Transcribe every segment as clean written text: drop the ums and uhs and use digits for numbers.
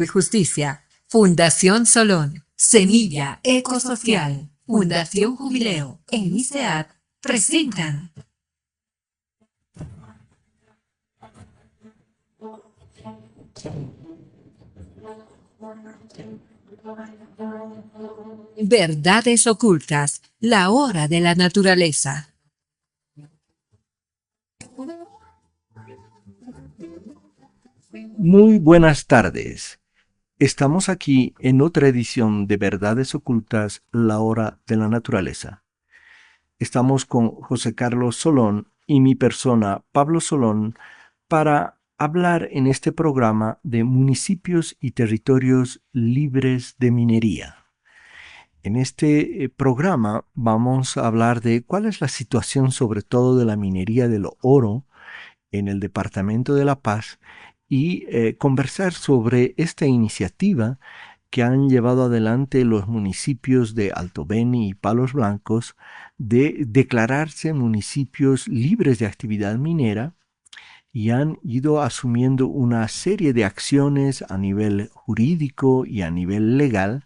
y Justicia, Fundación Solón, Semilla Ecosocial, Fundación Jubileo e INSEAD presentan Verdades Ocultas, la hora de la naturaleza. Muy buenas tardes. Estamos aquí en otra edición de Verdades Ocultas, la hora de la naturaleza. Estamos con José Carlos Solón y mi persona, Pablo Solón, para hablar en este programa de municipios y territorios libres de minería. En este programa vamos a hablar de cuál es la situación sobre todo de la minería del oro en el Departamento de La Paz y conversar sobre esta iniciativa que han llevado adelante los municipios de Alto Beni y Palos Blancos de declararse municipios libres de actividad minera y han ido asumiendo una serie de acciones a nivel jurídico y a nivel legal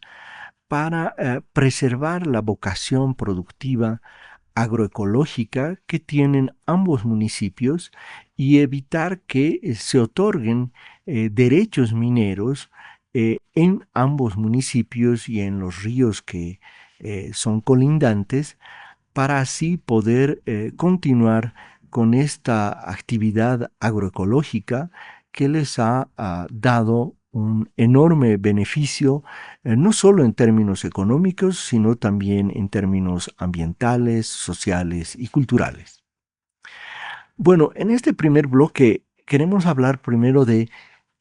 para preservar la vocación productiva agroecológica que tienen ambos municipios y evitar que se otorguen derechos mineros en ambos municipios y en los ríos que son colindantes para así poder continuar con esta actividad agroecológica que les ha dado un enorme beneficio, no solo en términos económicos, sino también en términos ambientales, sociales y culturales. Bueno, en este primer bloque queremos hablar primero de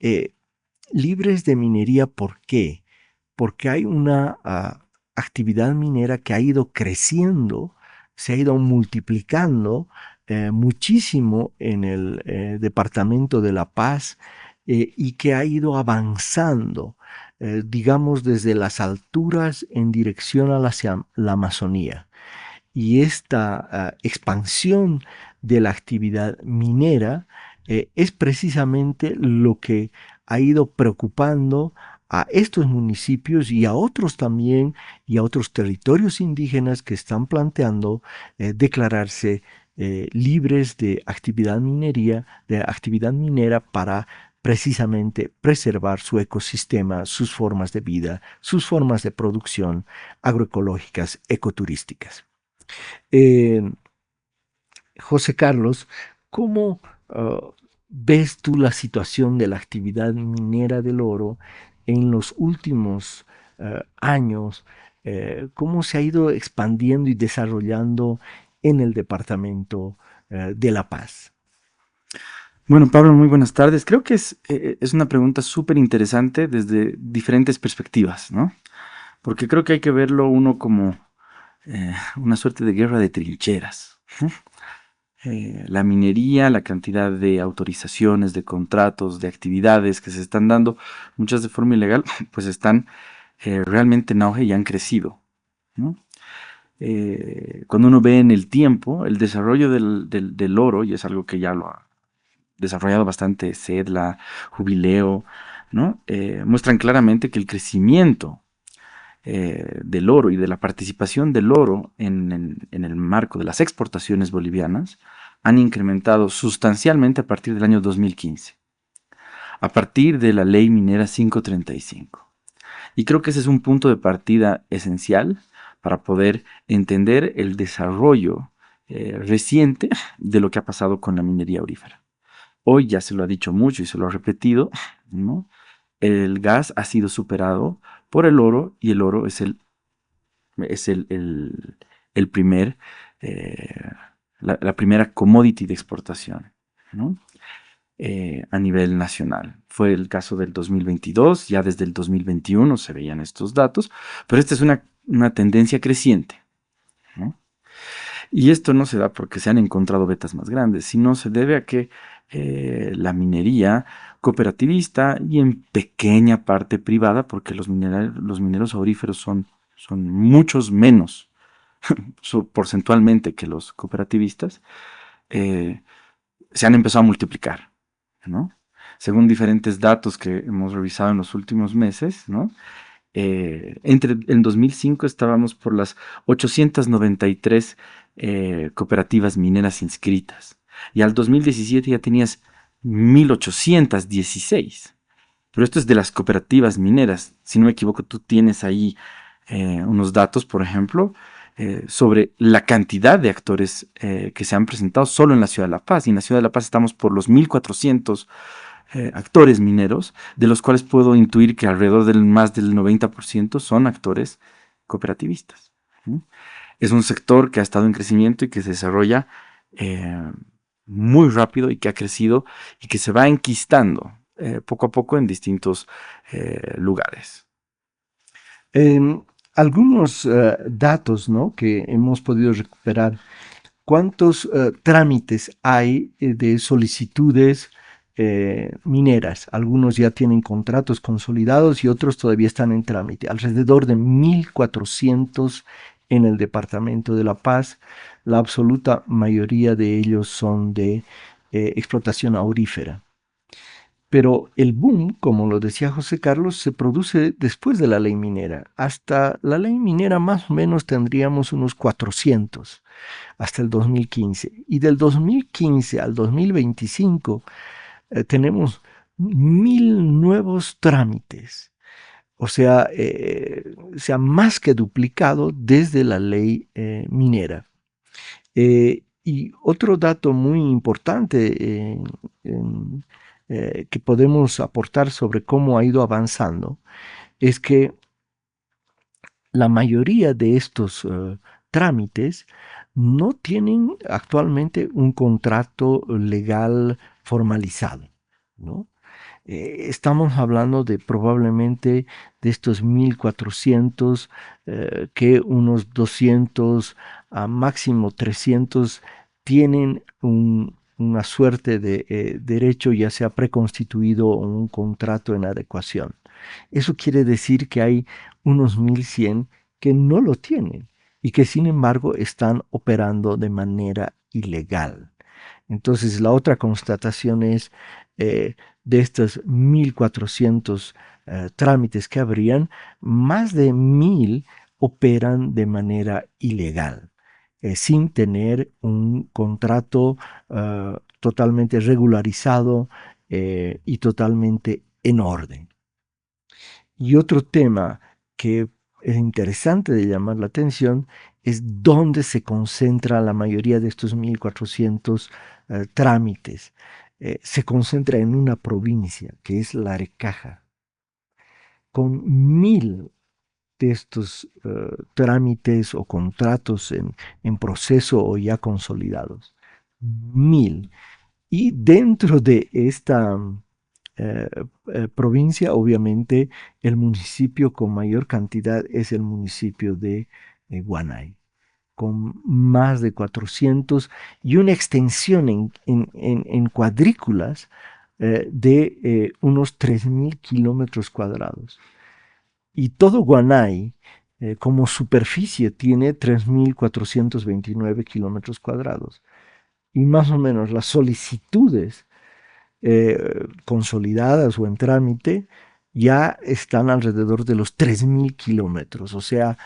eh, libres de minería. ¿Por qué? Porque hay una actividad minera que ha ido creciendo, se ha ido multiplicando muchísimo en el Departamento de La Paz y que ha ido avanzando, digamos, desde las alturas en dirección hacia la Amazonía. Y esta expansión de la actividad minera es precisamente lo que ha ido preocupando a estos municipios y a otros también y a otros territorios indígenas que están planteando declararse libres de actividad minera para precisamente preservar su ecosistema, sus formas de vida, sus formas de producción agroecológicas, ecoturísticas. Eh, José Carlos, ¿cómo ves tú la situación de la actividad minera del oro en los últimos años? ¿Cómo se ha ido expandiendo y desarrollando en el departamento de La Paz? Bueno, Pablo, muy buenas tardes. Creo que es una pregunta súper interesante desde diferentes perspectivas, ¿no? Porque creo que hay que verlo uno como una suerte de guerra de trincheras. La minería, la cantidad de autorizaciones, de contratos, de actividades que se están dando, muchas de forma ilegal, pues están realmente en auge y han crecido, ¿no? Cuando uno ve en el tiempo el desarrollo del oro, y es algo que ya lo ha desarrollado bastante CEDLA, Jubileo, ¿no? Muestran claramente que el crecimiento del oro y de la participación del oro en el marco de las exportaciones bolivianas han incrementado sustancialmente a partir del año 2015, a partir de la ley minera 535. Y creo que ese es un punto de partida esencial para poder entender el desarrollo reciente de lo que ha pasado con la minería aurífera. Hoy ya se lo ha dicho mucho y se lo ha repetido, ¿no? El gas ha sido superado por el oro y el oro es el primer, eh, la primera commodity de exportación, ¿no? A nivel nacional. Fue el caso del 2022, ya desde el 2021 se veían estos datos, pero esta es una tendencia creciente, ¿no? Y esto no se da porque se han encontrado vetas más grandes, sino se debe a que la minería cooperativista y en pequeña parte privada, porque los mineros auríferos son muchos menos porcentualmente que los cooperativistas, se han empezado a multiplicar, ¿no? según diferentes datos que hemos revisado en los últimos meses, ¿no? En 2005 estábamos por las 893 cooperativas mineras inscritas y al 2017 ya tenías 1816. Pero esto es de las cooperativas mineras. Si no me equivoco, tú tienes ahí unos datos, por ejemplo, sobre la cantidad de actores que se han presentado solo en la ciudad de La Paz. Y en la ciudad de La Paz estamos por los 1.400 actores mineros, de los cuales puedo intuir que alrededor del más del 90% son actores cooperativistas. ¿Sí? Es un sector que ha estado en crecimiento y que se desarrolla muy rápido y que ha crecido y que se va enquistando poco a poco en distintos lugares. Algunos datos, ¿no?, que hemos podido recuperar. ¿Cuántos trámites hay de solicitudes mineras? Algunos ya tienen contratos consolidados y otros todavía están en trámite. Alrededor de 1.400 en el departamento de La Paz. La absoluta mayoría de ellos son de explotación aurífera. Pero el boom, como lo decía José Carlos, se produce después de la ley minera. Hasta la ley minera más o menos tendríamos unos 400 hasta el 2015. Y del 2015 al 2025 tenemos 1.000 nuevos trámites. O sea, se ha más que duplicado desde la ley minera. Y otro dato muy importante que podemos aportar sobre cómo ha ido avanzando es que la mayoría de estos trámites no tienen actualmente un contrato legal formalizado, ¿no? Estamos hablando de probablemente de estos 1.400 que unos 200 a máximo 300 tienen una suerte de derecho, ya sea preconstituido o un contrato en adecuación. Eso quiere decir que hay unos 1.100 que no lo tienen y que sin embargo están operando de manera ilegal. Entonces la otra constatación es de estos 1.400 trámites que habrían, más de 1.000 operan de manera ilegal, sin tener un contrato totalmente regularizado y totalmente en orden. Y otro tema que es interesante de llamar la atención es dónde se concentra la mayoría de estos 1.400 trámites. Se concentra en una provincia que es La Arecaja, con 1.000 de estos trámites o contratos en proceso o ya consolidados. 1.000. Y dentro de esta provincia, obviamente, el municipio con mayor cantidad es el municipio de Guanay, con más de 400 y una extensión en cuadrículas de unos 3.000 kilómetros cuadrados. Y todo Guanay, como superficie, tiene 3.429 kilómetros cuadrados. Y más o menos las solicitudes consolidadas o en trámite ya están alrededor de los 3.000 kilómetros, o sea,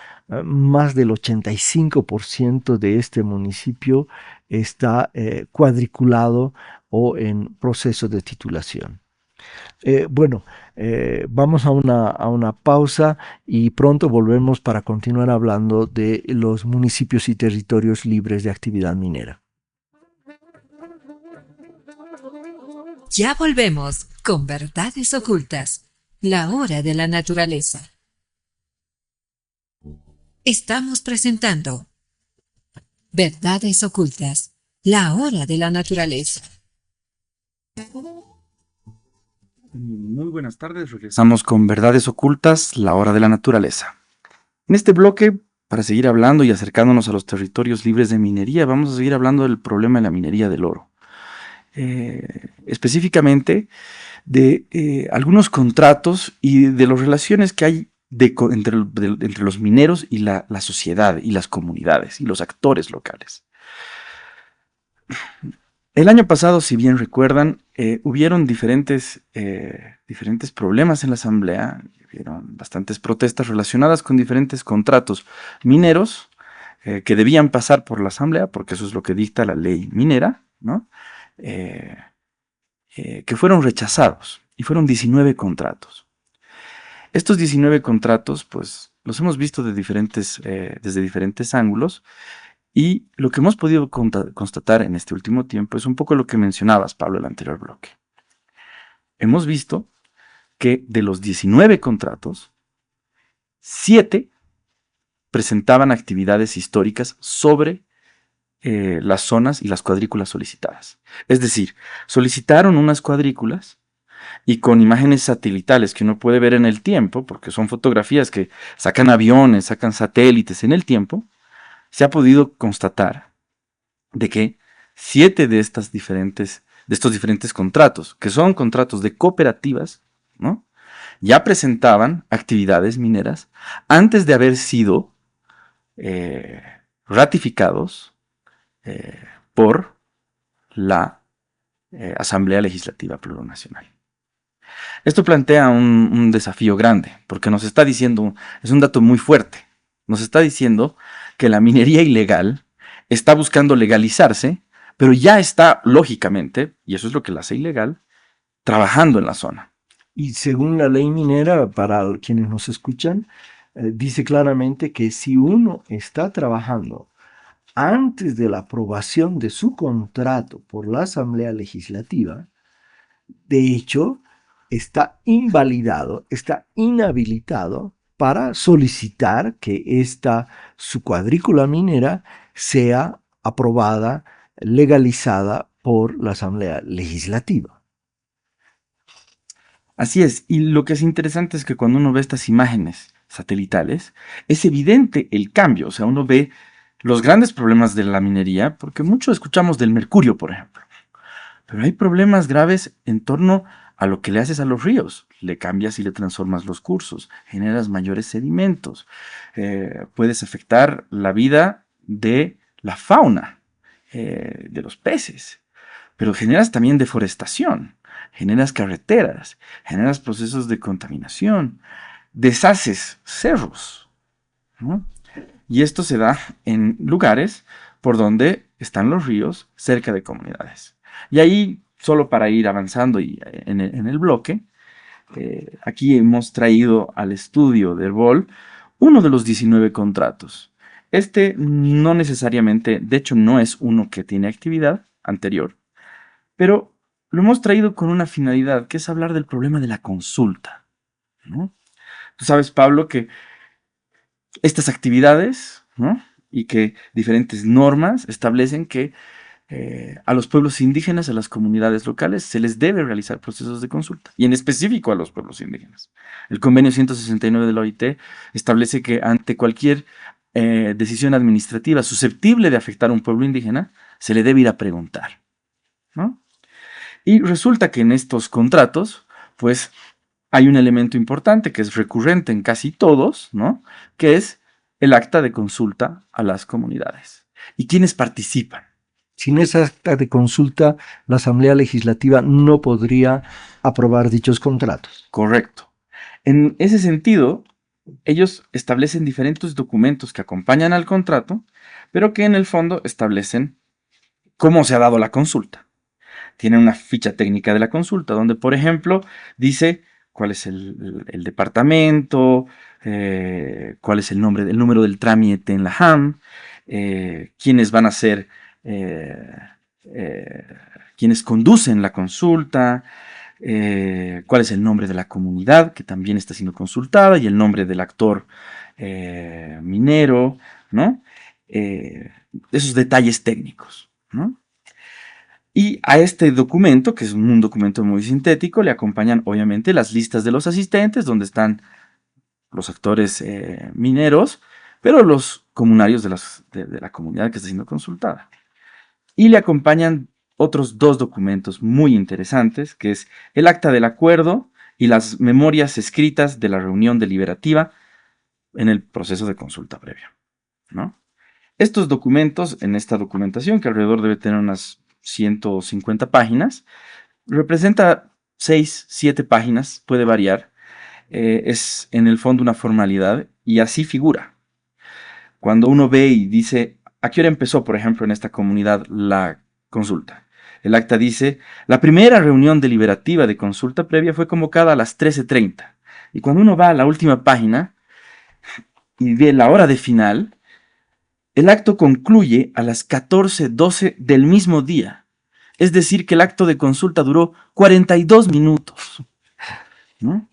más del 85% de este municipio está cuadriculado o en proceso de titulación. Vamos a una pausa y pronto volvemos para continuar hablando de los municipios y territorios libres de actividad minera. Ya volvemos con Verdades Ocultas, la hora de la naturaleza. Estamos presentando Verdades Ocultas, la hora de la naturaleza. Muy buenas tardes, regresamos con Verdades Ocultas, la hora de la naturaleza. En este bloque, para seguir hablando y acercándonos a los territorios libres de minería, vamos a seguir hablando del problema de la minería del oro. Específicamente de algunos contratos y de las relaciones que hay entre los mineros y la sociedad y las comunidades y los actores locales. El año pasado, si bien recuerdan, hubieron diferentes problemas en la asamblea, hubieron bastantes protestas relacionadas con diferentes contratos mineros que debían pasar por la asamblea, porque eso es lo que dicta la ley minera, ¿no? Que fueron rechazados, y fueron 19 contratos. Estos 19 contratos, pues, los hemos visto desde diferentes ángulos, y lo que hemos podido constatar en este último tiempo es un poco lo que mencionabas, Pablo, en el anterior bloque. Hemos visto que de los 19 contratos, 7 presentaban actividades históricas sobre las zonas y las cuadrículas solicitadas. Es decir, solicitaron unas cuadrículas y con imágenes satelitales que uno puede ver en el tiempo, porque son fotografías que sacan aviones, sacan satélites en el tiempo, se ha podido constatar de que 7 de estos diferentes contratos, que son contratos de cooperativas, ¿no?, ya presentaban actividades mineras antes de haber sido ratificados por la Asamblea Legislativa Plurinacional. Esto plantea un desafío grande, porque nos está diciendo, es un dato muy fuerte, nos está diciendo que la minería ilegal está buscando legalizarse, pero ya está, lógicamente, y eso es lo que la hace ilegal, trabajando en la zona. Y según la ley minera, para quienes nos escuchan, dice claramente que si uno está trabajando antes de la aprobación de su contrato por la Asamblea Legislativa, de hecho, está invalidado, está inhabilitado para solicitar que su cuadrícula minera sea aprobada, legalizada por la Asamblea Legislativa. Así es, y lo que es interesante es que cuando uno ve estas imágenes satelitales, es evidente el cambio, o sea, uno ve los grandes problemas de la minería, porque mucho escuchamos del mercurio, por ejemplo, pero hay problemas graves en torno a lo que le haces a los ríos. Le cambias y le transformas los cursos, generas mayores sedimentos, puedes afectar la vida de la fauna, de los peces, pero generas también deforestación, generas carreteras, generas procesos de contaminación, deshaces cerros, ¿no? Y esto se da en lugares por donde están los ríos, cerca de comunidades. Y ahí, solo para ir avanzando en el bloque, aquí hemos traído al estudio de Herbol uno de los 19 contratos. Este no necesariamente, de hecho no es uno que tiene actividad anterior, pero lo hemos traído con una finalidad, que es hablar del problema de la consulta, ¿no? Tú sabes, Pablo, que estas actividades, ¿no?, y que diferentes normas establecen que a los pueblos indígenas, a las comunidades locales, se les debe realizar procesos de consulta, y en específico a los pueblos indígenas. El convenio 169 de la OIT establece que ante cualquier decisión administrativa susceptible de afectar a un pueblo indígena, se le debe ir a preguntar, ¿no? Y resulta que en estos contratos, pues, hay un elemento importante que es recurrente en casi todos, ¿no?, que es el acta de consulta a las comunidades. ¿Y quiénes participan? Sin esa acta de consulta, la Asamblea Legislativa no podría aprobar dichos contratos. Correcto. En ese sentido, ellos establecen diferentes documentos que acompañan al contrato, pero que en el fondo establecen cómo se ha dado la consulta. Tienen una ficha técnica de la consulta, donde, por ejemplo, dice cuál es el departamento, cuál es el número del trámite en la JAM, quiénes van a ser quienes conducen la consulta, cuál es el nombre de la comunidad que también está siendo consultada y el nombre del actor minero, ¿no? Esos detalles técnicos, ¿no? Y a este documento, que es un documento muy sintético, le acompañan obviamente las listas de los asistentes, donde están los actores mineros, pero los comunarios de la comunidad que está siendo consultada. Y le acompañan otros 2 documentos muy interesantes, que es el acta del acuerdo y las memorias escritas de la reunión deliberativa en el proceso de consulta previa, ¿no? Estos documentos, en esta documentación, que alrededor debe tener unas 150 páginas, representa 6, 7 páginas, puede variar. Es en el fondo una formalidad y así figura. Cuando uno ve y dice, ¿a qué hora empezó, por ejemplo, en esta comunidad la consulta? El acta dice, la primera reunión deliberativa de consulta previa fue convocada a las 13:30. Y cuando uno va a la última página y ve la hora de final, el acto concluye a las 14:12 del mismo día. Es decir, que el acto de consulta duró 42 minutos, ¿no?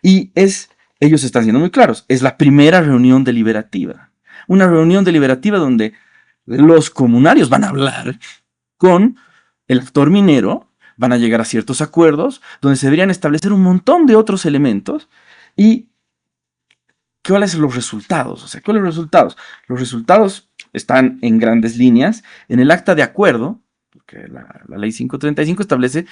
Y ellos están siendo muy claros, es la primera reunión deliberativa. Una reunión deliberativa donde los comunarios van a hablar con el actor minero, van a llegar a ciertos acuerdos, donde se deberían establecer un montón de otros elementos. ¿Y cuáles son los resultados? O sea, ¿cuáles son los resultados? Los resultados están en grandes líneas en el acta de acuerdo, porque la ley 535 establece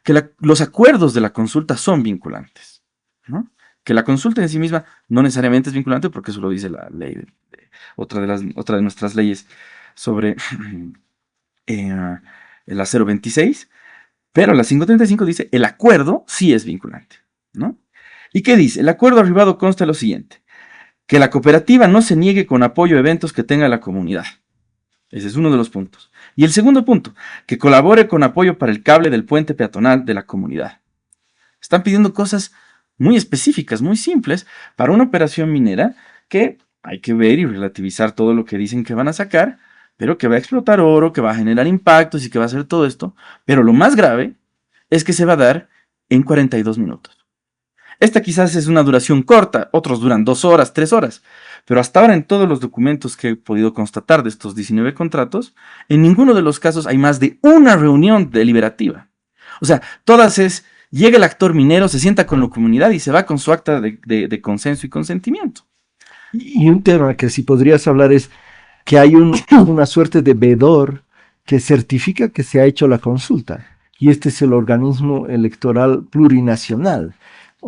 que los acuerdos de la consulta son vinculantes, ¿no? Que la consulta en sí misma no necesariamente es vinculante, porque eso lo dice la ley, otra de nuestras leyes sobre la 026, pero la 535 dice el acuerdo sí es vinculante, ¿no? ¿Y qué dice? El acuerdo arribado consta de lo siguiente: que la cooperativa no se niegue con apoyo a eventos que tenga la comunidad. Ese es uno de los puntos. Y el segundo punto, que colabore con apoyo para el cable del puente peatonal de la comunidad. Están pidiendo cosas muy específicas, muy simples, para una operación minera que hay que ver y relativizar todo lo que dicen que van a sacar, pero que va a explotar oro, que va a generar impactos y que va a hacer todo esto. Pero lo más grave es que se va a dar en 42 minutos. Esta quizás es una duración corta, otros duran 2 horas, 3 horas, pero hasta ahora en todos los documentos que he podido constatar de estos 19 contratos, en ninguno de los casos hay más de una reunión deliberativa. O sea, llega el actor minero, se sienta con la comunidad y se va con su acta de consenso y consentimiento. Y un tema que sí podrías hablar es que hay una suerte de veedor que certifica que se ha hecho la consulta, y este es el organismo electoral plurinacional.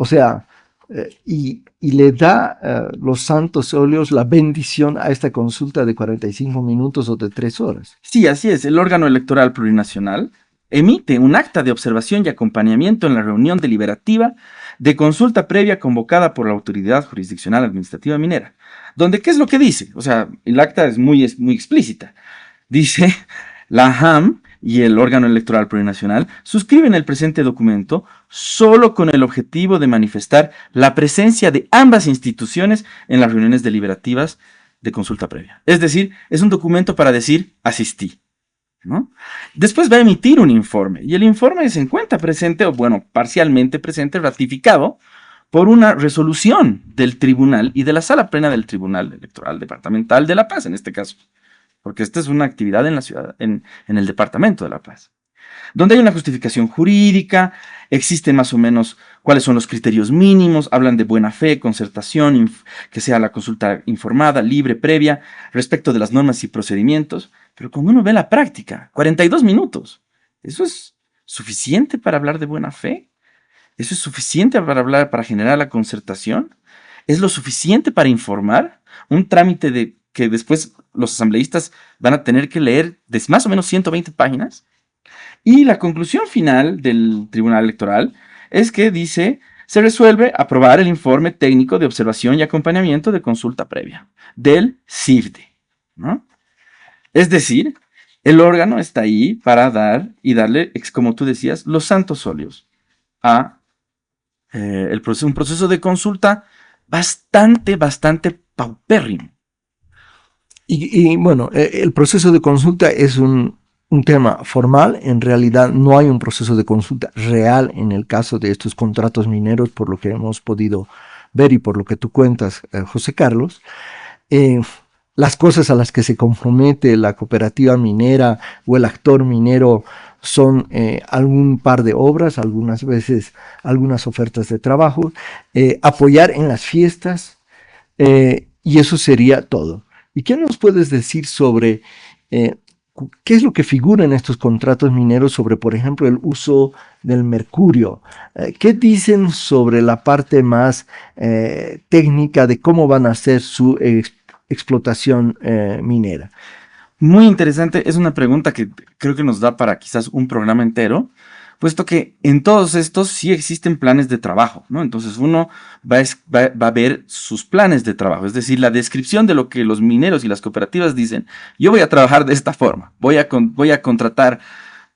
O sea, y le da los santos óleos la bendición a esta consulta de 45 minutos o de 3 horas. Sí, así es. El órgano electoral plurinacional emite un acta de observación y acompañamiento en la reunión deliberativa de consulta previa convocada por la Autoridad Jurisdiccional Administrativa Minera. Donde, ¿qué es lo que dice? O sea, el acta es muy explícita. Dice, la AJAM y el órgano electoral plurinacional suscriben el presente documento solo con el objetivo de manifestar la presencia de ambas instituciones en las reuniones deliberativas de consulta previa. Es decir, es un documento para decir asistí, ¿no? Después va a emitir un informe y el informe se encuentra presente, o bueno, parcialmente presente, ratificado por una resolución del tribunal y de la sala plena del Tribunal Electoral Departamental de La Paz, en este caso. Porque esta es una actividad en la ciudad, en el departamento de La Paz, donde hay una justificación jurídica, existen más o menos cuáles son los criterios mínimos, hablan de buena fe, concertación, que sea la consulta informada, libre, previa, respecto de las normas y procedimientos, pero cuando uno ve la práctica, 42 minutos, ¿eso es suficiente para hablar de buena fe? ¿Eso es suficiente para generar la concertación? ¿Es lo suficiente para informar? Un trámite que después los asambleístas van a tener que leer de más o menos 120 páginas. Y la conclusión final del Tribunal Electoral es que dice, se resuelve aprobar el informe técnico de observación y acompañamiento de consulta previa del CIFDE, ¿no? Es decir, el órgano está ahí para darle, como tú decías, los santos óleos a un proceso de consulta bastante paupérrimo. Y bueno, el proceso de consulta es un tema formal. En realidad no hay un proceso de consulta real en el caso de estos contratos mineros, por lo que hemos podido ver y por lo que tú cuentas, José Carlos. Las cosas a las que se compromete la cooperativa minera o el actor minero son algún par de obras, algunas veces algunas ofertas de trabajo, apoyar en las fiestas, y eso sería todo. ¿Y qué nos puedes decir sobre qué es lo que figura en estos contratos mineros sobre, por ejemplo, el uso del mercurio? ¿Qué dicen sobre la parte más técnica de cómo van a hacer su explotación minera? Muy interesante, es una pregunta que creo que nos da para quizás un programa entero. puesto que en todos estos sí existen planes de trabajo, ¿no? Entonces uno va a ver sus planes de trabajo, es decir, la descripción de lo que los mineros y las cooperativas dicen. Yo voy a trabajar de esta forma, voy a contratar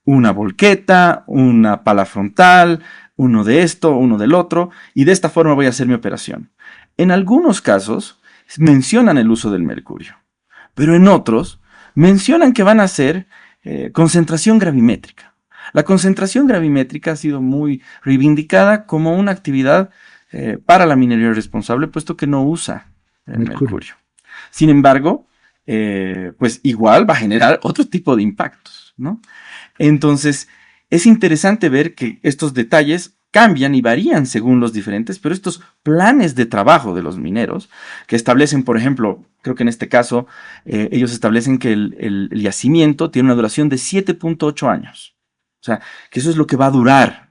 una volqueta, una pala frontal, uno de esto, uno del otro, y de esta forma voy a hacer mi operación. En algunos casos mencionan el uso del mercurio, pero en otros mencionan que van a hacer concentración gravimétrica. La concentración gravimétrica ha sido muy reivindicada como una actividad para la minería responsable, puesto que no usa el mercurio. Sin embargo, pues igual va a generar otro tipo de impactos, ¿no? Entonces, es interesante ver que estos detalles cambian y varían según los diferentes, pero estos planes de trabajo de los mineros, que establecen, por ejemplo, creo que en este caso, ellos establecen que el yacimiento tiene una duración de 7.8 años. O sea, que eso es lo que va a durar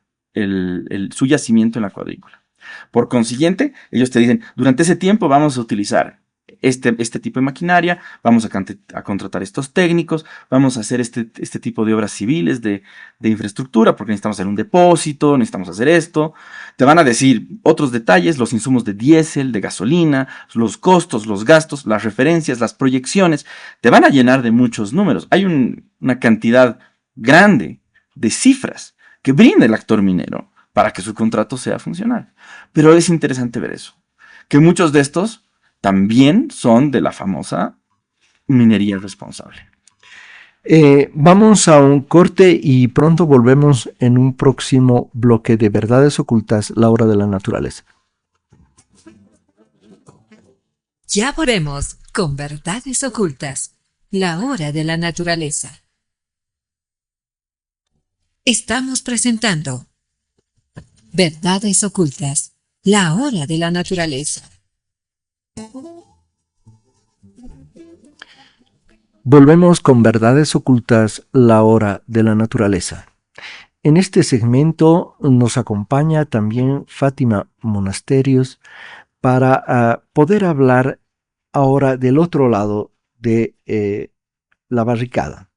su yacimiento en la cuadrícula. Por consiguiente, ellos te dicen, durante ese tiempo vamos a utilizar este tipo de maquinaria, vamos a contratar estos técnicos, vamos a hacer este tipo de obras civiles de infraestructura, porque necesitamos hacer un depósito, necesitamos hacer esto. Te van a decir otros detalles, los insumos de diésel, de gasolina, los costos, los gastos, las referencias, las proyecciones. Te van a llenar de muchos números. Hay una cantidad grande de cifras que brinda el actor minero para que su contrato sea funcional. Pero es interesante ver eso, que muchos de estos también son de la famosa minería responsable. Vamos a un corte y pronto volvemos en un próximo bloque de Verdades Ocultas, la hora de la naturaleza. Ya volvemos con Verdades Ocultas, la hora de la naturaleza. Estamos presentando Verdades Ocultas, la hora de la naturaleza. Volvemos con Verdades Ocultas, la hora de la naturaleza. En este segmento nos acompaña también Fátima Monasterios para poder hablar ahora del otro lado de la barricada,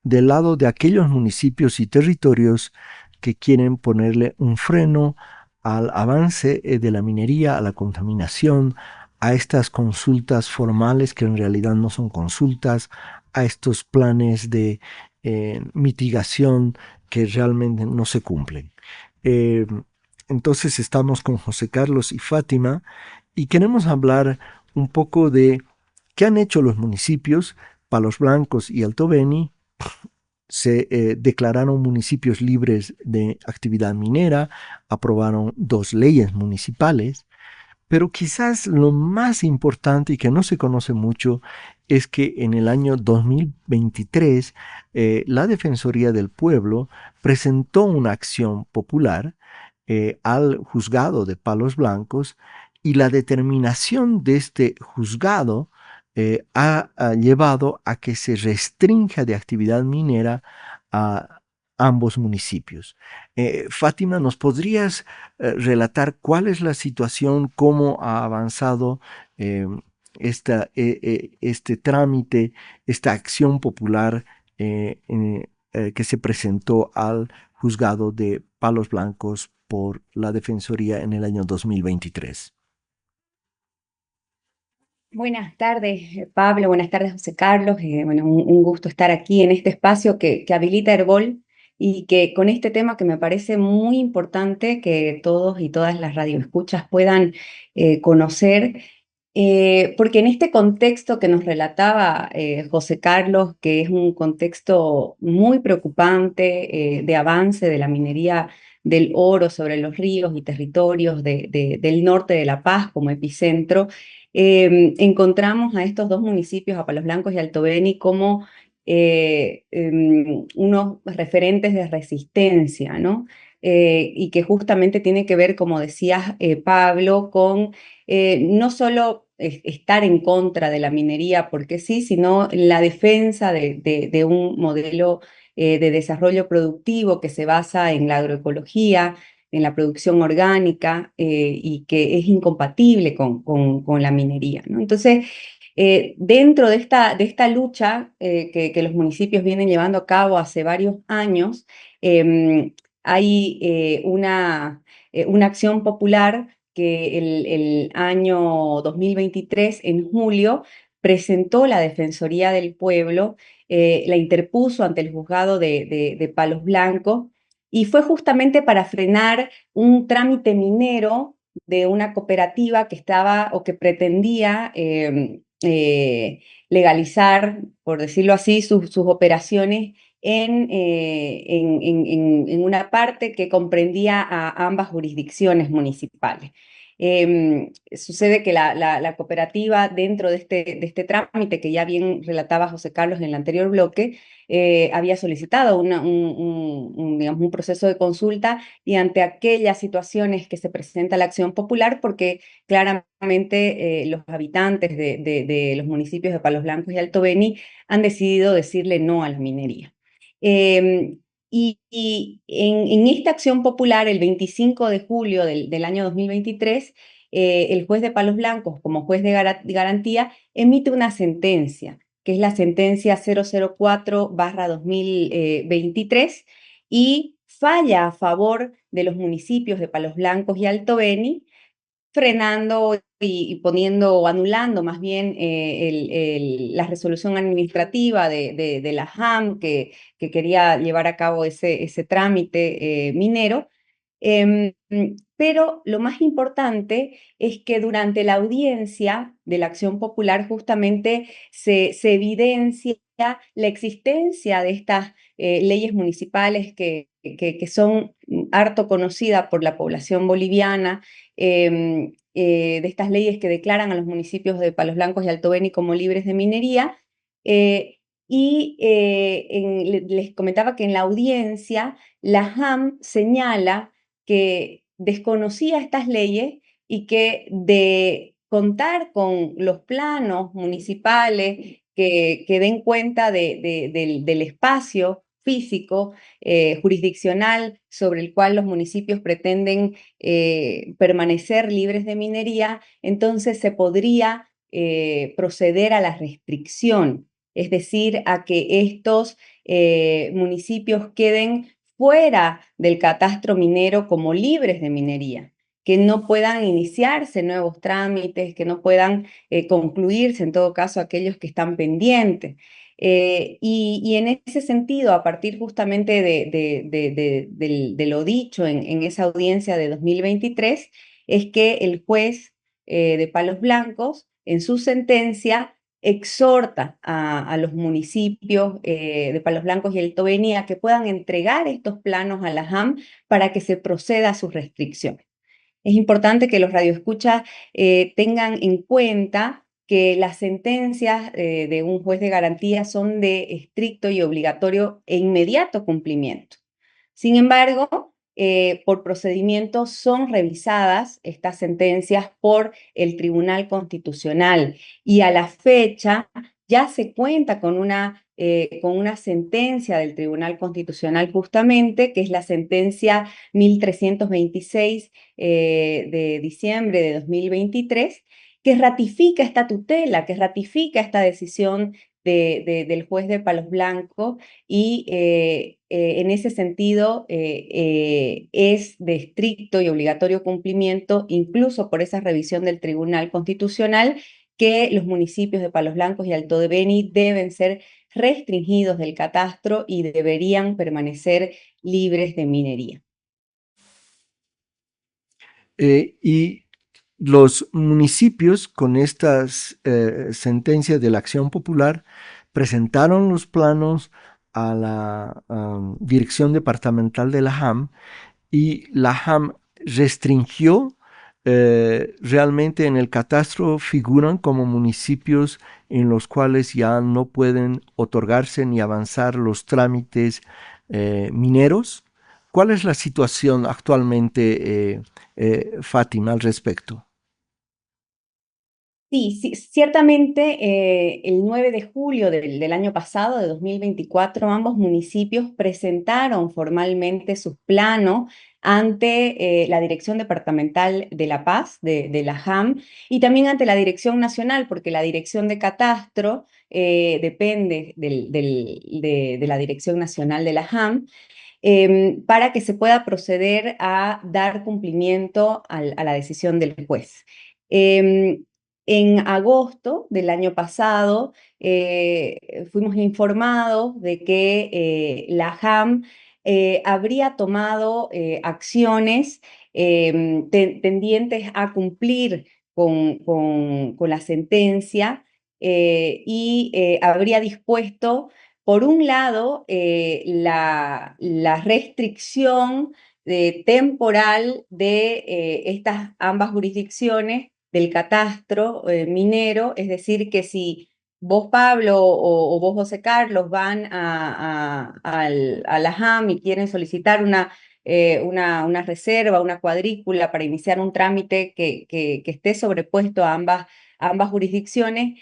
del lado de aquellos municipios y territorios que quieren ponerle un freno al avance de la minería, a la contaminación, a estas consultas formales que en realidad no son consultas, a estos planes de mitigación que realmente no se cumplen. Entonces estamos con José Carlos y Fátima y queremos hablar un poco de qué han hecho los municipios. Palos Blancos y Alto Beni se declararon municipios libres de actividad minera, aprobaron 2 leyes municipales, pero quizás lo más importante y que no se conoce mucho es que en el año 2023 la Defensoría del Pueblo presentó una acción popular al juzgado de Palos Blancos y la determinación de este juzgado ha llevado a que se restrinja de actividad minera a ambos municipios. Fátima, ¿nos podrías relatar cuál es la situación, cómo ha avanzado este trámite, esta acción popular que se presentó al juzgado de Palos Blancos por la Defensoría en el año 2023? Buenas tardes, Pablo. Buenas tardes, José Carlos. Bueno, un gusto estar aquí en este espacio que habilita Herbol y que con este tema que me parece muy importante que todos y todas las radioescuchas puedan conocer, porque en este contexto que nos relataba José Carlos, que es un contexto muy preocupante de avance de la minería del oro sobre los ríos y territorios del norte de La Paz como epicentro, encontramos a estos 2 municipios, a Palos Blancos y Alto Beni, como unos referentes de resistencia, ¿no? Y que justamente tiene que ver, como decías, Pablo, con no solo estar en contra de la minería porque sí, sino la defensa de un modelo de desarrollo productivo que se basa en la agroecología, en la producción orgánica y que es incompatible con la minería, ¿no? Entonces, dentro de esta lucha que los municipios vienen llevando a cabo hace varios años, hay una acción popular que el año 2023, en julio, presentó la Defensoría del Pueblo, la interpuso ante el juzgado de Palos Blancos, y fue justamente para frenar un trámite minero de una cooperativa que estaba o que pretendía legalizar, por decirlo así, sus operaciones en una parte que comprendía a ambas jurisdicciones municipales. Sucede que la cooperativa, dentro de este trámite que ya bien relataba José Carlos en el anterior bloque, había solicitado digamos, un proceso de consulta, y ante aquellas situaciones que se presenta la acción popular, porque claramente los habitantes de los municipios de Palos Blancos y Alto Beni han decidido decirle no a la minería. Y en esta acción popular, el 25 de julio del año 2023, el juez de Palos Blancos, como juez de garantía, emite una sentencia, que es la sentencia 004/2023, y falla a favor de los municipios de Palos Blancos y Alto Beni, frenando y poniendo o anulando más bien la resolución administrativa de la JAM que quería llevar a cabo ese trámite minero. Pero lo más importante es que durante la audiencia de la acción popular justamente se evidencia la existencia de estas leyes municipales que son harto conocidas por la población boliviana, de estas leyes que declaran a los municipios de Palos Blancos y Alto Beni como libres de minería. Les comentaba que en la audiencia la JAM señala que desconocía estas leyes y que de contar con los planos municipales que den cuenta del espacio físico, jurisdiccional, sobre el cual los municipios pretenden permanecer libres de minería, entonces se podría proceder a la restricción, es decir, a que estos municipios queden fuera del catastro minero como libres de minería, que no puedan iniciarse nuevos trámites, que no puedan concluirse, en todo caso, aquellos que están pendientes. Y en ese sentido, a partir justamente de lo dicho en esa audiencia de 2023, es que el juez de Palos Blancos, en su sentencia, exhorta a los municipios de Palos Blancos y Alto Beni a que puedan entregar estos planos a la JAM para que se proceda a su restricción. Es importante que los radioescuchas tengan en cuenta que las sentencias de un juez de garantía son de estricto y obligatorio e inmediato cumplimiento. Sin embargo, por procedimiento son revisadas estas sentencias por el Tribunal Constitucional, y a la fecha ya se cuenta con una sentencia del Tribunal Constitucional justamente, que es la sentencia 1326 de diciembre de 2023, que ratifica esta tutela, que ratifica esta decisión del juez de Palos Blancos, y en ese sentido es de estricto y obligatorio cumplimiento, incluso por esa revisión del Tribunal Constitucional, que los municipios de Palos Blancos y Alto Beni deben ser restringidos del catastro y deberían permanecer libres de minería. Y los municipios, con estas sentencias de la acción popular, presentaron los planos a la Dirección Departamental de la JAM, y la JAM restringió. Realmente en el catastro figuran como municipios en los cuales ya no pueden otorgarse ni avanzar los trámites mineros. ¿Cuál es la situación actualmente, Fátima, al respecto? Sí, ciertamente el 9 de julio del año pasado, de 2024, ambos municipios presentaron formalmente sus planos ante la Dirección Departamental de La Paz, de la JAM, y también ante la Dirección Nacional, porque la Dirección de Catastro depende de la Dirección Nacional de la JAM. para que se pueda proceder a dar cumplimiento a la decisión del juez. En agosto del año pasado fuimos informados de que la JAM habría tomado acciones tendientes a cumplir con la sentencia y habría dispuesto, por un lado, la restricción temporal de estas ambas jurisdicciones del catastro minero, es decir, que si vos, Pablo, o vos, José Carlos, van a la JAM y quieren solicitar una reserva, una cuadrícula para iniciar un trámite que esté sobrepuesto a ambas jurisdicciones,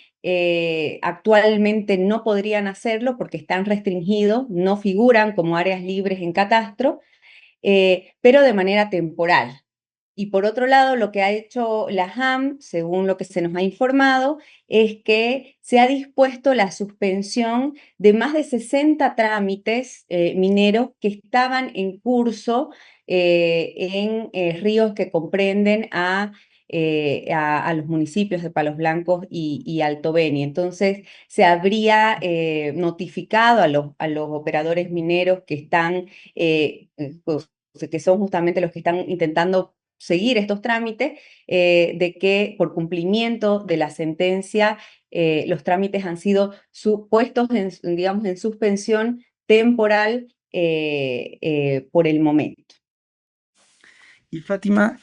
actualmente no podrían hacerlo porque están restringidos, no figuran como áreas libres en catastro, pero de manera temporal. Y por otro lado, lo que ha hecho la JAM, según lo que se nos ha informado, es que se ha dispuesto la suspensión de más de 60 trámites mineros que estaban en curso en ríos que comprenden a los municipios de Palos Blancos y Alto Beni. Entonces, se habría notificado a los operadores mineros que están, que son justamente los que están intentando seguir estos trámites, de que por cumplimiento de la sentencia los trámites han sido puestos digamos, en suspensión temporal por el momento. Y Fátima,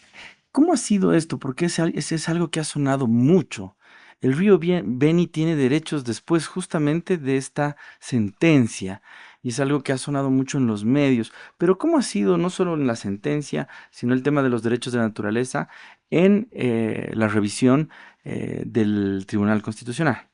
¿cómo ha sido esto? Porque ese es algo que ha sonado mucho. El río Beni tiene derechos después justamente de esta sentencia y es algo que ha sonado mucho en los medios. Pero ¿cómo ha sido no solo en la sentencia, sino el tema de los derechos de la naturaleza en la revisión del Tribunal Constitucional?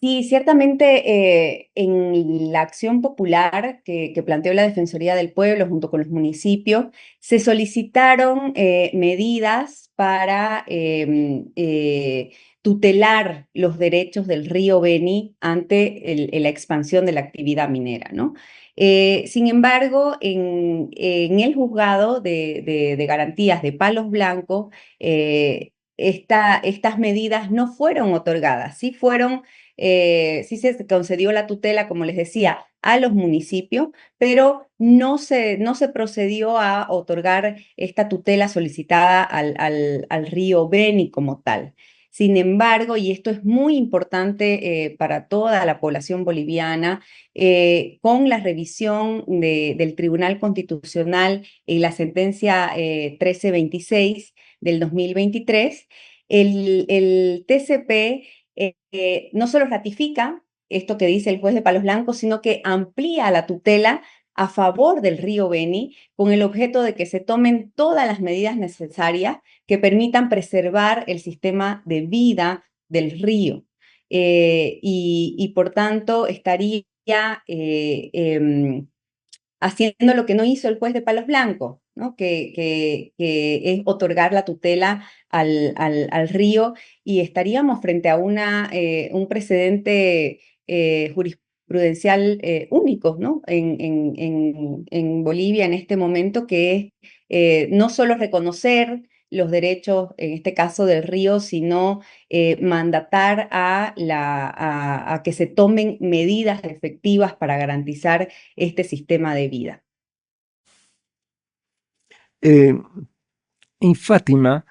Sí, ciertamente en la acción popular que planteó la Defensoría del Pueblo junto con los municipios, se solicitaron medidas para tutelar los derechos del río Beni ante la expansión de la actividad minera, ¿no? Sin embargo, en el juzgado de garantías de Palos Blancos, estas medidas no fueron otorgadas, sí se concedió la tutela, como les decía, a los municipios, pero no se procedió a otorgar esta tutela solicitada al río Beni como tal. Sin embargo, y esto es muy importante para toda la población boliviana, con la revisión del Tribunal Constitucional en la sentencia 1326, del 2023, el TCP no solo ratifica esto que dice el juez de Palos Blancos, sino que amplía la tutela a favor del río Beni con el objeto de que se tomen todas las medidas necesarias que permitan preservar el sistema de vida del río. Y por tanto estaría haciendo lo que no hizo el juez de Palos Blancos, ¿no? que es otorgar la tutela al río, y estaríamos frente a un precedente jurisprudencial único, ¿no? en Bolivia en este momento, que es no solo reconocer los derechos, en este caso del río, sino mandatar a que se tomen medidas efectivas para garantizar este sistema de vida. En Fátima,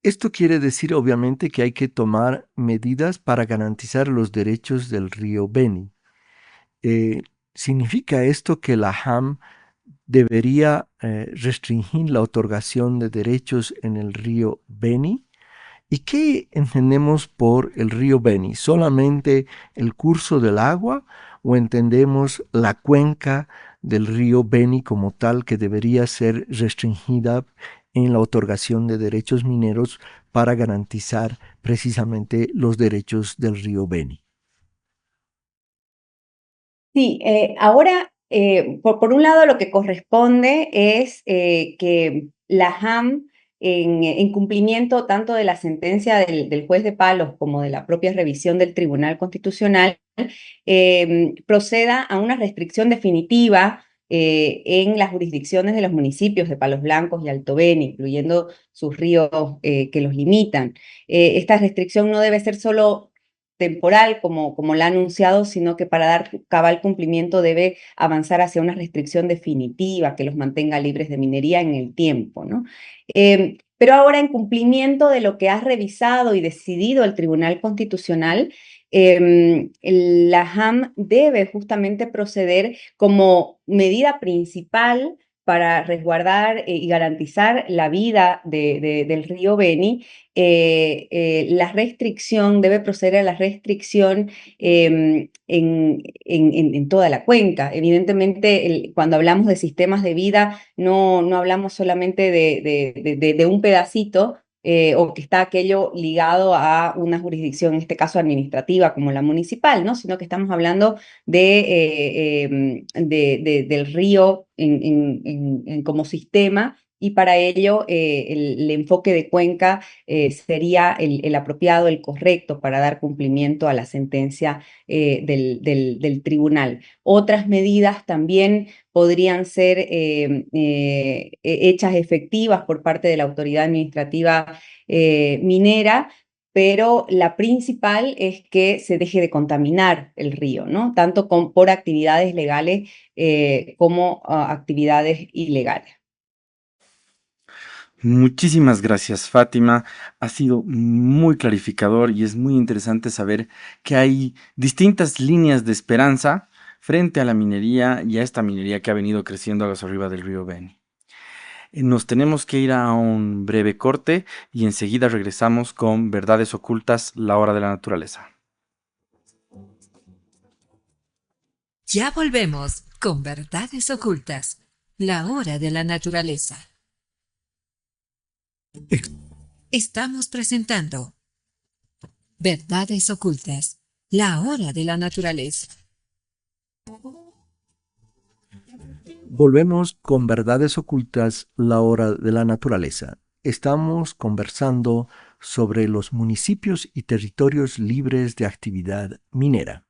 esto quiere decir obviamente que hay que tomar medidas para garantizar los derechos del río Beni. ¿Significa esto que la JAM debería restringir la otorgación de derechos en el río Beni? ¿Y qué entendemos por el río Beni? ¿Solamente el curso del agua o entendemos la cuenca del río Beni como tal que debería ser restringida en la otorgación de derechos mineros para garantizar precisamente los derechos del río Beni? Sí, ahora, por un lado, lo que corresponde es que la JAM en cumplimiento tanto de la sentencia del juez de Palos como de la propia revisión del Tribunal Constitucional, proceda a una restricción definitiva en las jurisdicciones de los municipios de Palos Blancos y Alto Beni, incluyendo sus ríos que los limitan. Esta restricción no debe ser solo temporal, como la ha anunciado, sino que para dar cabal cumplimiento debe avanzar hacia una restricción definitiva que los mantenga libres de minería en el tiempo, ¿no? Pero ahora, en cumplimiento de lo que ha revisado y decidido el Tribunal Constitucional, la JAM debe justamente proceder como medida principal para resguardar y garantizar la vida del río Beni. La restricción debe proceder a la restricción en toda la cuenca. Evidentemente, cuando hablamos de sistemas de vida, no hablamos solamente de un pedacito, o que está aquello ligado a una jurisdicción, en este caso administrativa, como la municipal, ¿no? Sino que estamos hablando del río como sistema, y para ello el enfoque de cuenca sería el apropiado, el correcto para dar cumplimiento a la sentencia del tribunal. Otras medidas también podrían ser hechas efectivas por parte de la autoridad administrativa minera, pero la principal es que se deje de contaminar el río, ¿no? Tanto por actividades legales como actividades ilegales. Muchísimas gracias, Fátima. Ha sido muy clarificador y es muy interesante saber que hay distintas líneas de esperanza frente a la minería y a esta minería que ha venido creciendo aguas arriba del río Beni. Nos tenemos que ir a un breve corte y enseguida regresamos con Verdades Ocultas, la hora de la naturaleza. Ya volvemos con Verdades Ocultas, la hora de la naturaleza. Estamos presentando Verdades Ocultas, la hora de la naturaleza. Volvemos con Verdades Ocultas, la hora de la naturaleza. Estamos conversando sobre los municipios y territorios libres de actividad minera.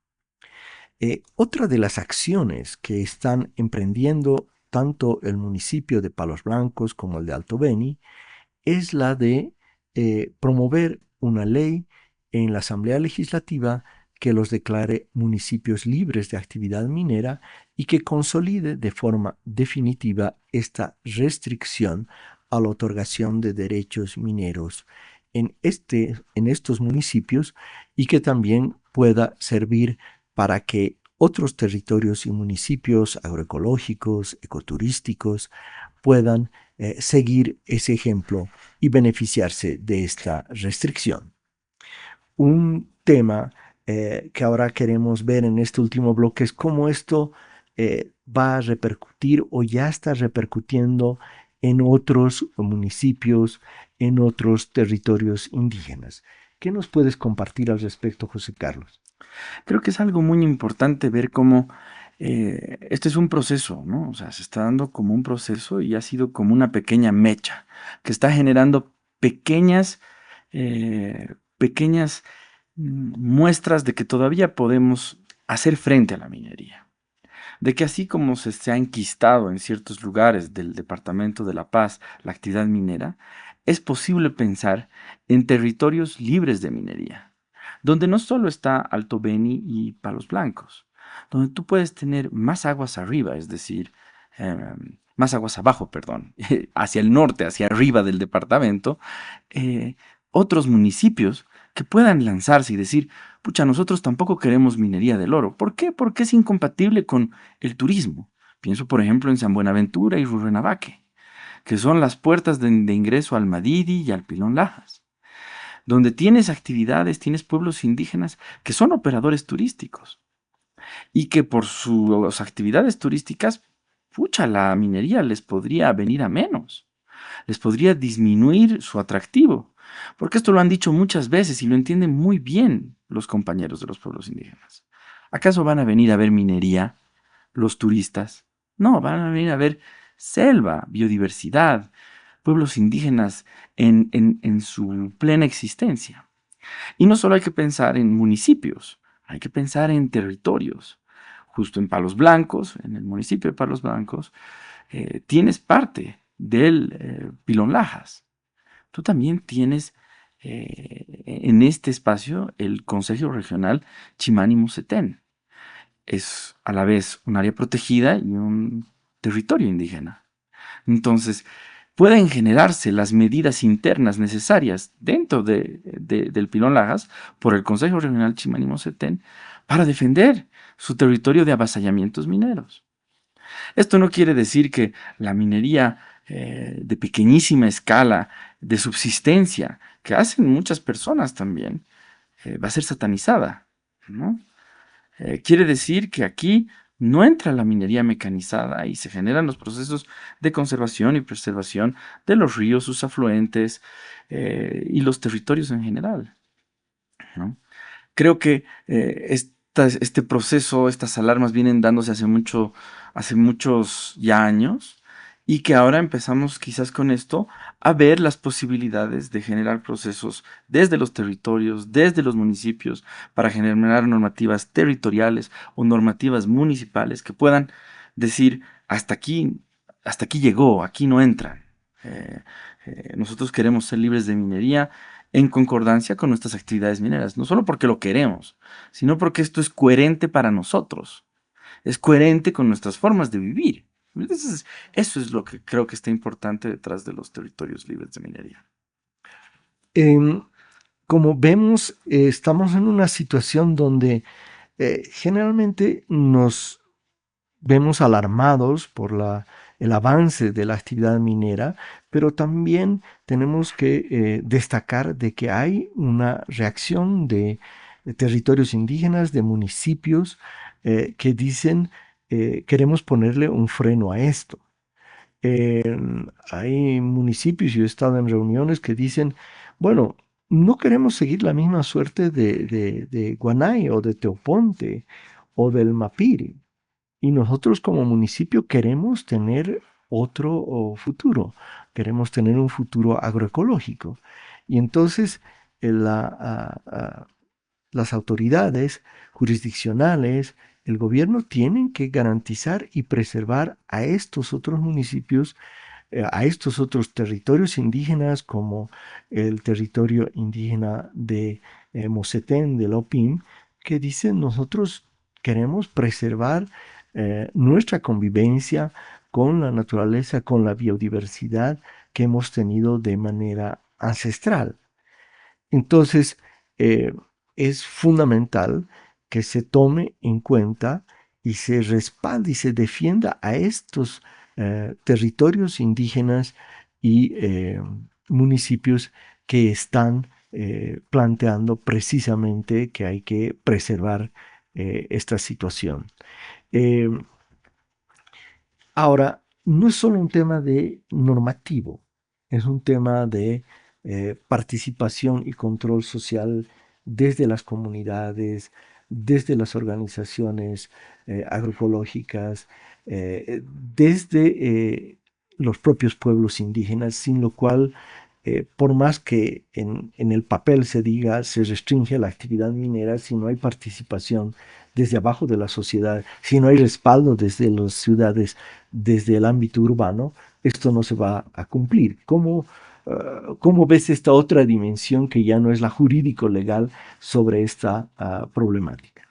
Otra de las acciones que están emprendiendo tanto el municipio de Palos Blancos como el de Alto Beni es la de promover una ley en la Asamblea Legislativa que los declare municipios libres de actividad minera y que consolide de forma definitiva esta restricción a la otorgación de derechos mineros en estos municipios, y que también pueda servir para que otros territorios y municipios agroecológicos, ecoturísticos, puedan seguir ese ejemplo y beneficiarse de esta restricción. Un tema que ahora queremos ver en este último bloque es cómo esto va a repercutir o ya está repercutiendo en otros municipios, en otros territorios indígenas. ¿Qué nos puedes compartir al respecto, José Carlos? Creo que es algo muy importante ver cómo este es un proceso, ¿no? O sea, se está dando como un proceso y ha sido como una pequeña mecha que está generando pequeñas muestras de que todavía podemos hacer frente a la minería. De que así como se ha enquistado en ciertos lugares del Departamento de La Paz la actividad minera, es posible pensar en territorios libres de minería, donde no solo está Alto Beni y Palos Blancos, donde tú puedes tener más aguas arriba, es decir, más aguas abajo, perdón, hacia el norte, hacia arriba del departamento, otros municipios que puedan lanzarse y decir, pucha, nosotros tampoco queremos minería del oro. ¿Por qué? Porque es incompatible con el turismo. Pienso, por ejemplo, en San Buenaventura y Rurrenabaque, que son las puertas de ingreso al Madidi y al Pilón Lajas, donde tienes actividades, tienes pueblos indígenas que son operadores turísticos y que por sus actividades turísticas, pucha, la minería les podría venir a menos, les podría disminuir su atractivo, porque esto lo han dicho muchas veces y lo entienden muy bien los compañeros de los pueblos indígenas. ¿Acaso van a venir a ver minería los turistas? No, van a venir a ver selva, biodiversidad, pueblos indígenas en su plena existencia. Y no solo hay que pensar en municipios, hay que pensar en territorios. Justo en Palos Blancos, en el municipio de Palos Blancos, tienes parte del Pilón Lajas. Tú también tienes en este espacio el Consejo Regional Chimani-Musetén. Es a la vez un área protegida y un territorio indígena. Entonces, pueden generarse las medidas internas necesarias dentro del Pilón Lajas por el Consejo Regional Chimani-Musetén para defender su territorio de avasallamientos mineros. Esto no quiere decir que la minería de pequeñísima escala, de subsistencia, que hacen muchas personas también, va a ser satanizada, ¿no? Quiere decir que aquí no entra la minería mecanizada y se generan los procesos de conservación y preservación de los ríos, sus afluentes y los territorios en general, ¿no? Creo que este proceso, estas alarmas vienen dándose hace muchos ya años, y que ahora empezamos quizás con esto a ver las posibilidades de generar procesos desde los territorios, desde los municipios, para generar normativas territoriales o normativas municipales que puedan decir hasta aquí llegó, aquí no entran. Nosotros queremos ser libres de minería en concordancia con nuestras actividades mineras, no solo porque lo queremos, sino porque esto es coherente para nosotros, es coherente con nuestras formas de vivir. Entonces, eso es lo que creo que está importante detrás de los territorios libres de minería. Como vemos, estamos en una situación donde generalmente nos vemos alarmados por el avance de la actividad minera, pero también tenemos que destacar de que hay una reacción de territorios indígenas, de municipios que dicen queremos ponerle un freno a esto. Hay municipios, yo he estado en reuniones que dicen, bueno, no queremos seguir la misma suerte de Guanay o de Teoponte o del Mapiri. Y nosotros como municipio queremos tener otro futuro, queremos tener un futuro agroecológico. Y entonces las autoridades jurisdiccionales, el gobierno tienen que garantizar y preservar a estos otros municipios, a estos otros territorios indígenas como el territorio indígena de Mosetén, de Lopín, que dicen nosotros queremos preservar nuestra convivencia con la naturaleza, con la biodiversidad que hemos tenido de manera ancestral. Entonces, es fundamental que se tome en cuenta y se respalde y se defienda a estos territorios indígenas y municipios que están planteando precisamente que hay que preservar esta situación. Ahora, no es solo un tema de normativo, es un tema de participación y control social desde las comunidades, desde las organizaciones agroecológicas, desde los propios pueblos indígenas, sin lo cual, por más que en el papel se diga se restringe la actividad minera, si no hay participación desde abajo de la sociedad, si no hay respaldo desde las ciudades, desde el ámbito urbano, esto no se va a cumplir. ¿Cómo ves esta otra dimensión que ya no es la jurídico-legal sobre esta problemática?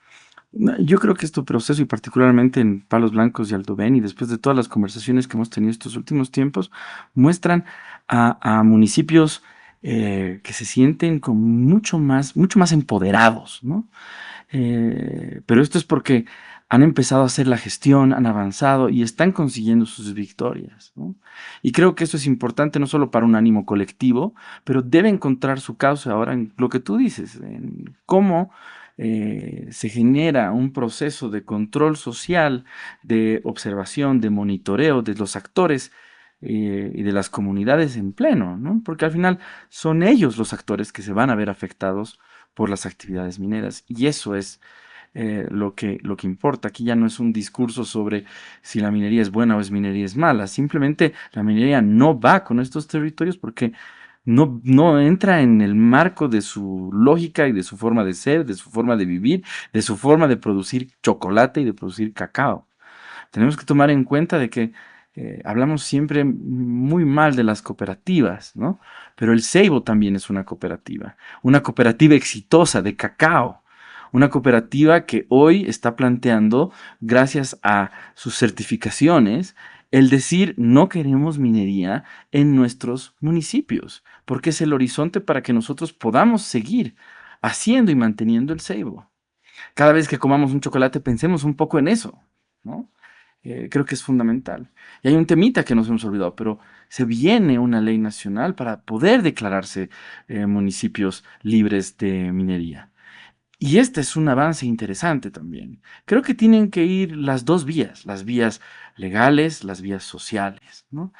Yo creo que este proceso, y particularmente en Palos Blancos y Alto Beni, después de todas las conversaciones que hemos tenido estos últimos tiempos, muestran a municipios que se sienten como mucho más empoderados, ¿no? Pero esto es porque han empezado a hacer la gestión, han avanzado y están consiguiendo sus victorias, ¿no? Y creo que esto es importante no solo para un ánimo colectivo, pero debe encontrar su causa ahora en lo que tú dices, en cómo se genera un proceso de control social, de observación, de monitoreo de los actores y de las comunidades en pleno, ¿no? Porque al final son ellos los actores que se van a ver afectados por las actividades mineras. Y eso es lo que importa. Aquí ya no es un discurso sobre si la minería es buena o es minería es mala. Simplemente la minería no va con estos territorios porque no entra en el marco de su lógica y de su forma de ser, de su forma de vivir, de su forma de producir chocolate y de producir cacao. Tenemos que tomar en cuenta de que hablamos siempre muy mal de las cooperativas, ¿no? Pero el ceibo también es una cooperativa exitosa de cacao, una cooperativa que hoy está planteando, gracias a sus certificaciones, el decir no queremos minería en nuestros municipios, porque es el horizonte para que nosotros podamos seguir haciendo y manteniendo el ceibo. Cada vez que comamos un chocolate pensemos un poco en eso, ¿no? Creo que es fundamental. Y hay un temita que nos hemos olvidado, pero se viene una ley nacional para poder declararse municipios libres de minería. Y este es un avance interesante también. Creo que tienen que ir las dos vías, las vías legales, las vías sociales, ¿no?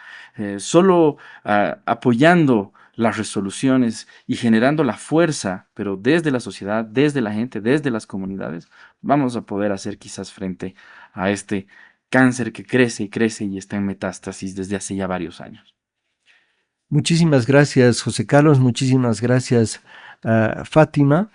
Solo apoyando las resoluciones y generando la fuerza, pero desde la sociedad, desde la gente, desde las comunidades, vamos a poder hacer quizás frente a este cáncer que crece y crece y está en metástasis desde hace ya varios años. Muchísimas gracias, José Carlos. Muchísimas gracias, Fátima.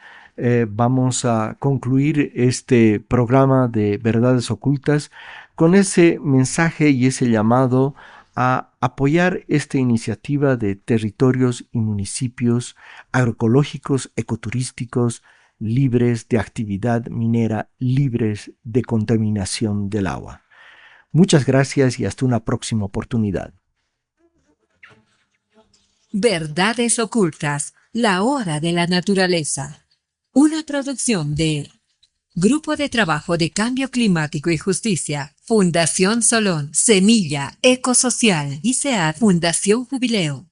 Vamos a concluir este programa de Verdades Ocultas con ese mensaje y ese llamado a apoyar esta iniciativa de territorios y municipios agroecológicos, ecoturísticos, libres de actividad minera, libres de contaminación del agua. Muchas gracias y hasta una próxima oportunidad. Verdades Ocultas, la hora de la naturaleza. Una producción de Grupo de Trabajo de Cambio Climático y Justicia, Fundación Solón, Semilla Ecosocial y SEAD Fundación Jubileo.